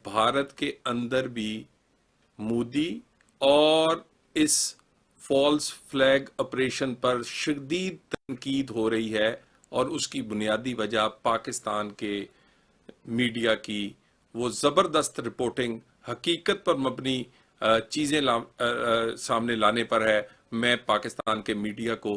भारत के अंदर भी मोदी और इस फॉल्स फ्लैग ऑपरेशन पर शदीद तनकीद हो रही है और उसकी बुनियादी वजह पाकिस्तान के मीडिया की वो ज़बरदस्त रिपोर्टिंग हकीकत पर मबनी चीज़ें सामने लाने पर है। मैं पाकिस्तान के मीडिया को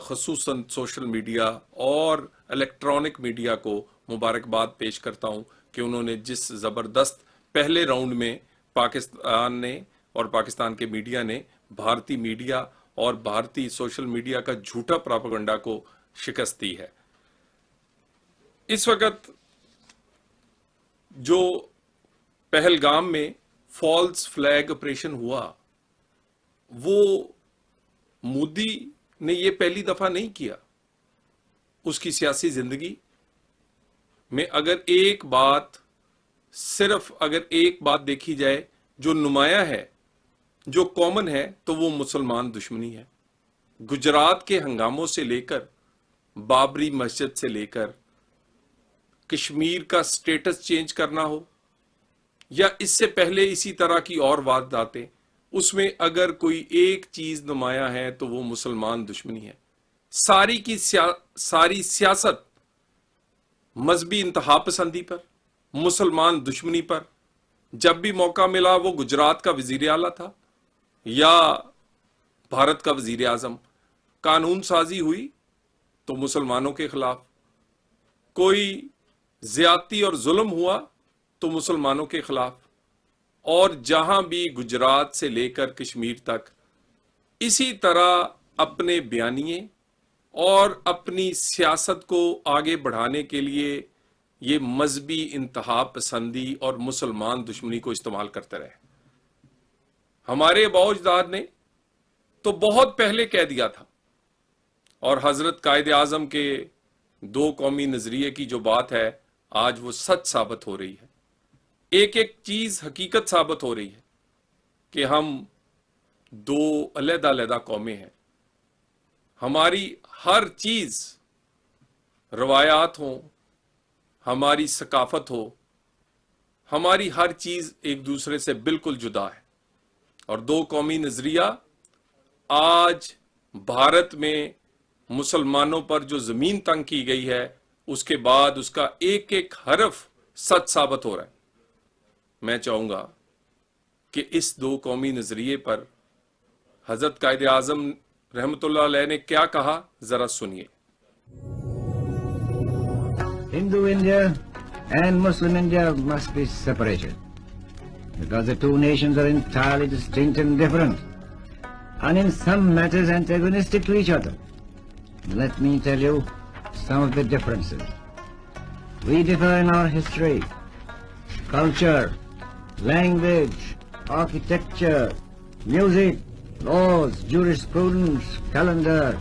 खसूसन सोशल मीडिया और इलेक्ट्रॉनिक मीडिया को मुबारकबाद पेश करता हूं कि उन्होंने जिस ज़बरदस्त पहले राउंड में पाकिस्तान ने और पाकिस्तान के मीडिया ने भारतीय मीडिया और भारतीय सोशल मीडिया का झूठा प्रोपेगेंडा को शिकस्त दी है। इस वक्त जो पहलगाम में फॉल्स फ्लैग ऑपरेशन हुआ, वो मोदी ने ये पहली दफा नहीं किया। उसकी सियासी जिंदगी में अगर एक बात देखी जाए जो नुमाया है, जो कॉमन है, तो वो मुसलमान दुश्मनी है। गुजरात के हंगामों से लेकर बाबरी मस्जिद से लेकर कश्मीर का स्टेटस चेंज करना हो या इससे पहले इसी तरह की और वारदातें, उसमें अगर कोई एक चीज नुमाया है तो वो मुसलमान दुश्मनी है। सारी सियासत मजहबी इंतहा पसंदी पर, मुसलमान दुश्मनी पर। जब भी मौका मिला वो गुजरात का वजीर आला था या भारत का वजीर आजम, कानून साजी हुई तो मुसलमानों के खिलाफ, कोई ज्यादती और जुल्म हुआ तो मुसलमानों के खिलाफ। और जहां भी गुजरात से लेकर कश्मीर तक इसी तरह अपने बयानिए और अपनी सियासत को आगे बढ़ाने के लिए ये मजहबी इंतहा पसंदी और मुसलमान दुश्मनी को इस्तेमाल करते रहे। हमारे अबौजदाद ने तो बहुत पहले कह दिया था, और हजरत कायदे आजम के दो कौमी नजरिए की जो बात है आज वो सच साबित हो रही है। एक एक चीज हकीकत साबित हो रही है कि हम दो अलग-अलग कौमें हैं। हमारी हर चीज, रवायात हो, हमारी सकाफत हो, हमारी हर चीज एक दूसरे से बिल्कुल जुदा है। और दो कौमी नजरिया आज भारत में मुसलमानों पर जो जमीन तंग की गई है, उसके बाद उसका एक एक हरफ सच साबित हो रहा है। मैं चाहूंगा कि इस दो कौमी नजरिए पर हजरत कायदे आजम रहमतुल्लाह अलैह ने क्या कहा, जरा सुनिए। Hindu India and Muslim India must be separated because the two nations are entirely distinct and different, and in some matters antagonistic to each other. Let me tell you some of the differences. We differ in our history, culture, language, architecture, music, laws, jurisprudence, calendar,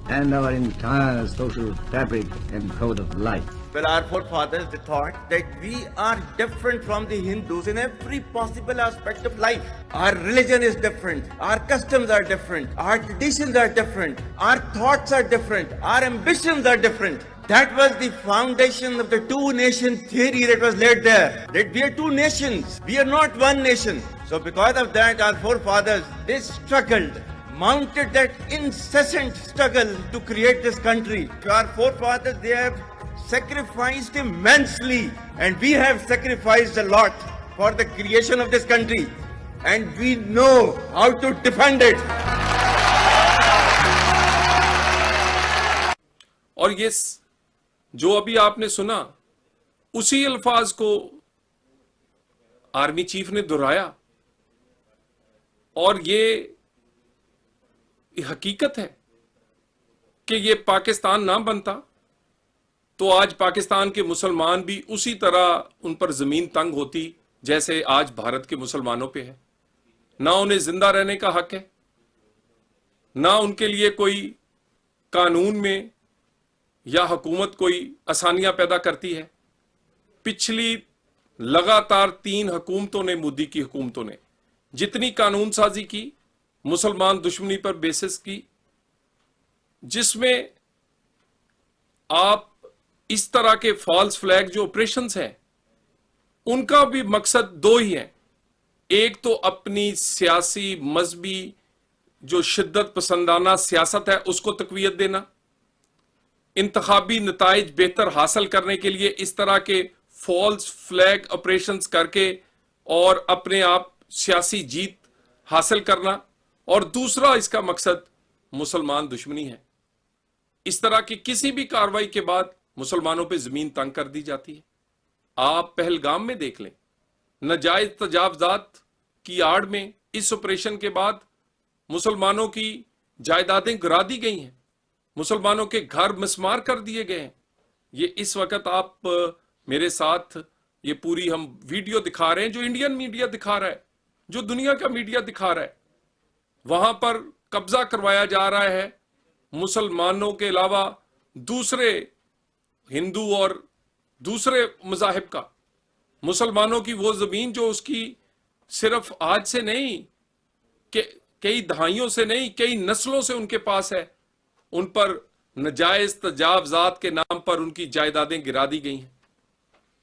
and our entire social fabric and code of life. Well, our forefathers, they thought that we are different from the Hindus in every possible aspect of life. Our religion is different, our customs are different, our traditions are different, our thoughts are different, our ambitions are different. That was the foundation of the two-nation theory that was laid there. That we are two nations, we are not one nation. So because of that, our forefathers, they struggled, mounted that incessant struggle to create this country. Our forefathers, they have sacrificed immensely, and we have sacrificed a lot for the creation of this country, and we know how to defend it. और ये जो अभी आपने सुना, उसी अल्फाज को army chief ने दोहराया, और ये हकीकत है कि ये पाकिस्तान ना बनता तो आज पाकिस्तान के मुसलमान भी उसी तरह उन पर जमीन तंग होती जैसे आज भारत के मुसलमानों पे है। ना उन्हें जिंदा रहने का हक है, ना उनके लिए कोई कानून में या हुकूमत कोई आसानियां पैदा करती है। पिछली लगातार 3 हुकूमतों ने, मोदी की हुकूमतों ने जितनी कानून साजी की मुसलमान दुश्मनी पर बेसिस की, जिसमें आप इस तरह के फॉल्स फ्लैग जो ऑपरेशंस हैं, उनका भी मकसद दो ही है। एक तो अपनी सियासी मजहबी जो शिद्दत पसंदाना सियासत है उसको तकवीयत देना, इंतखाबी नताइज बेहतर हासिल करने के लिए इस तरह के फॉल्स फ्लैग ऑपरेशंस करके और अपने आप सियासी जीत हासिल करना, और दूसरा इसका मकसद मुसलमान दुश्मनी है। इस तरह की किसी भी कार्रवाई के बाद मुसलमानों पे जमीन तंग कर दी जाती है। आप पहलगाम में देख लें, नाजायज तजावजात की आड़ में इस ऑपरेशन के बाद मुसलमानों की जायदादें गिरा दी गई हैं, मुसलमानों के घर मिसमार कर दिए गए हैं। ये इस वक्त आप मेरे साथ ये पूरी हम वीडियो दिखा रहे हैं जो इंडियन मीडिया दिखा रहा है, जो दुनिया का मीडिया दिखा रहा है। वहां पर कब्जा करवाया जा रहा है मुसलमानों के अलावा दूसरे हिंदू और दूसरे मजाहिब का। मुसलमानों की वो जमीन जो उसकी सिर्फ आज से नहीं, कई दहाइयों से नहीं, कई नस्लों से उनके पास है, उन पर नजायज तजावजात के नाम पर उनकी जायदादें गिरा दी गई हैं।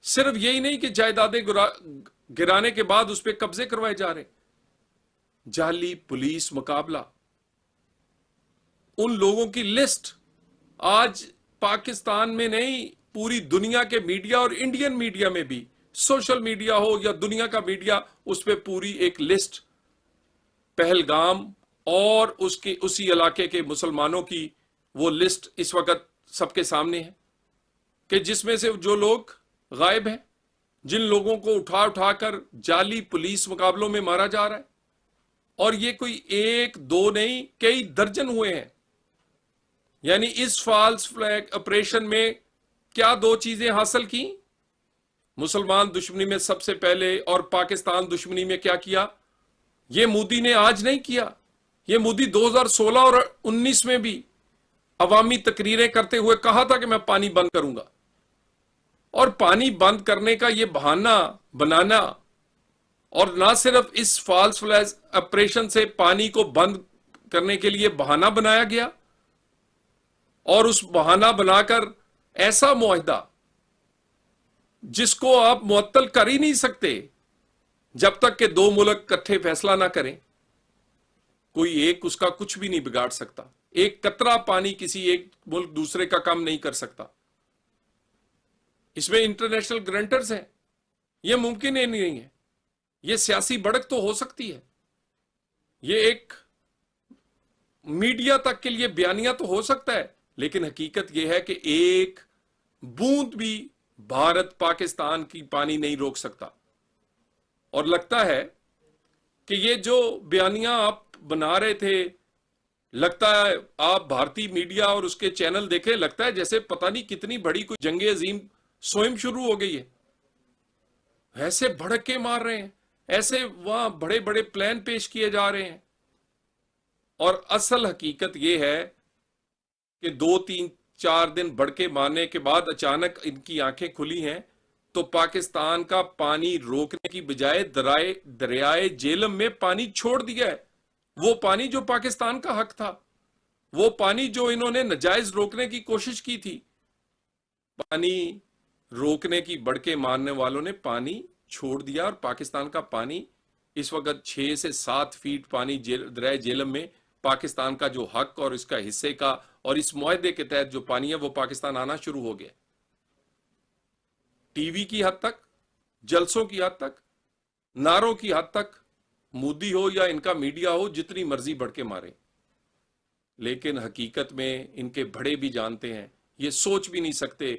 सिर्फ यही नहीं कि जायदादें गिराने के बाद उस पर कब्जे करवाए जा रहे, जाली पुलिस मुकाबला, उन लोगों की लिस्ट आज पाकिस्तान में नहीं पूरी दुनिया के मीडिया और इंडियन मीडिया में भी, सोशल मीडिया हो या दुनिया का मीडिया, उस पर पूरी एक लिस्ट पहलगाम और उसके उसी इलाके के मुसलमानों की वो लिस्ट इस वक्त सबके सामने है कि जिसमें से जो लोग गायब हैं, जिन लोगों को उठा उठाकर जाली पुलिस मुकाबलों में मारा जा रहा है। और ये कोई एक दो नहीं, कई दर्जन हुए हैं। यानी इस फॉल्स फ्लैग ऑपरेशन में क्या दो चीजें हासिल की? मुसलमान दुश्मनी में सबसे पहले और पाकिस्तान दुश्मनी में क्या किया? ये मोदी ने आज नहीं किया, ये मोदी 2016 और 19 में भी अवामी तकरीरें करते हुए कहा था कि मैं पानी बंद करूंगा। और पानी बंद करने का ये बहाना बनाना, और ना सिर्फ इस फॉल्स फ्लैग ऑपरेशन से पानी को बंद करने के लिए बहाना बनाया गया, और उस बहाना बनाकर ऐसा मुआहदा जिसको आप मुअत्तल कर ही नहीं सकते जब तक कि दो मुल्क इकट्ठे फैसला ना करें। कोई एक उसका कुछ भी नहीं बिगाड़ सकता, एक कतरा पानी किसी एक मुल्क दूसरे का काम नहीं कर सकता। इसमें इंटरनेशनल गारंटर्स हैं, यह मुमकिन ही नहीं है। यह सियासी बढ़त तो हो सकती है, यह एक मीडिया तक के लिए बयानिया तो हो सकता है, लेकिन हकीकत यह है कि एक बूंद भी भारत पाकिस्तान की पानी नहीं रोक सकता। और लगता है कि ये जो बयानियां आप बना रहे थे, लगता है आप भारतीय मीडिया और उसके चैनल देखे, लगता है जैसे पता नहीं कितनी बड़ी कोई जंगे अजीम स्वयं शुरू हो गई है। ऐसे भड़के मार रहे हैं, ऐसे वहां बड़े बड़े प्लान पेश किए जा रहे हैं। और असल हकीकत यह है कि 2-3-4 दिन भड़के मारने के बाद अचानक इनकी आंखें खुली हैं, तो पाकिस्तान का पानी रोकने की बजाय दरियाए जेलम में पानी छोड़ दिया है। वो पानी जो पाकिस्तान का हक था, वो पानी जो इन्होंने नजायज रोकने की कोशिश की थी, पानी रोकने की भड़के मारने वालों ने पानी छोड़ दिया। और पाकिस्तान का पानी इस वक्त 6 से 7 फीट पानी दरियाए जेलम में पाकिस्तान का जो हक और इसका हिस्से का और इस मुआहदे के तहत जो पानी है वो पाकिस्तान आना शुरू हो गया। टीवी की हद तक, जलसों की हद तक, नारों की हद तक, मोदी हो या इनका मीडिया हो जितनी मर्जी भड़के मारे, लेकिन हकीकत में इनके बड़े भी जानते हैं, ये सोच भी नहीं सकते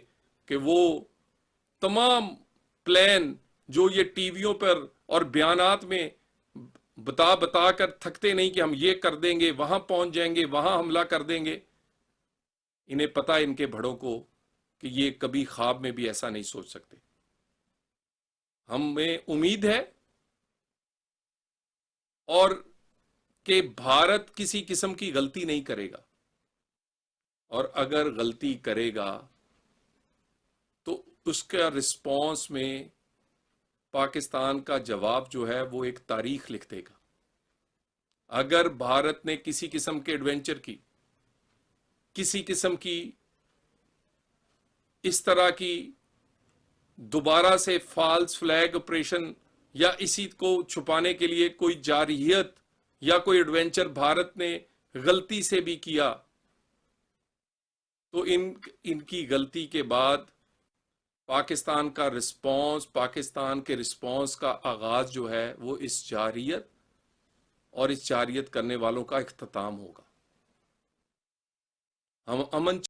कि वो तमाम प्लान जो ये टीवियों पर और बयानात में बता कर थकते नहीं कि हम ये कर देंगे, वहां पहुंच जाएंगे, वहां हमला कर देंगे। इन्हें पता है इनके बड़ों को कि ये कभी ख्वाब में भी ऐसा नहीं सोच सकते। हमें उम्मीद है और कि भारत किसी किस्म की गलती नहीं करेगा, और अगर गलती करेगा तो उसका रिस्पॉन्स में पाकिस्तान का जवाब जो है वो एक तारीख लिख देगा। अगर भारत ने किसी किस्म के एडवेंचर की, किसी किस्म की इस तरह की दोबारा से फॉल्स फ्लैग ऑपरेशन या इसी को छुपाने के लिए कोई जारहियत या कोई एडवेंचर भारत ने गलती से भी किया, तो इनकी गलती के बाद पाकिस्तान का रिस्पांस, पाकिस्तान के रिस्पांस का आगाज जो है वो इस जारहियत और इस जारहियत करने वालों का इख्तिताम होगा। हम अमन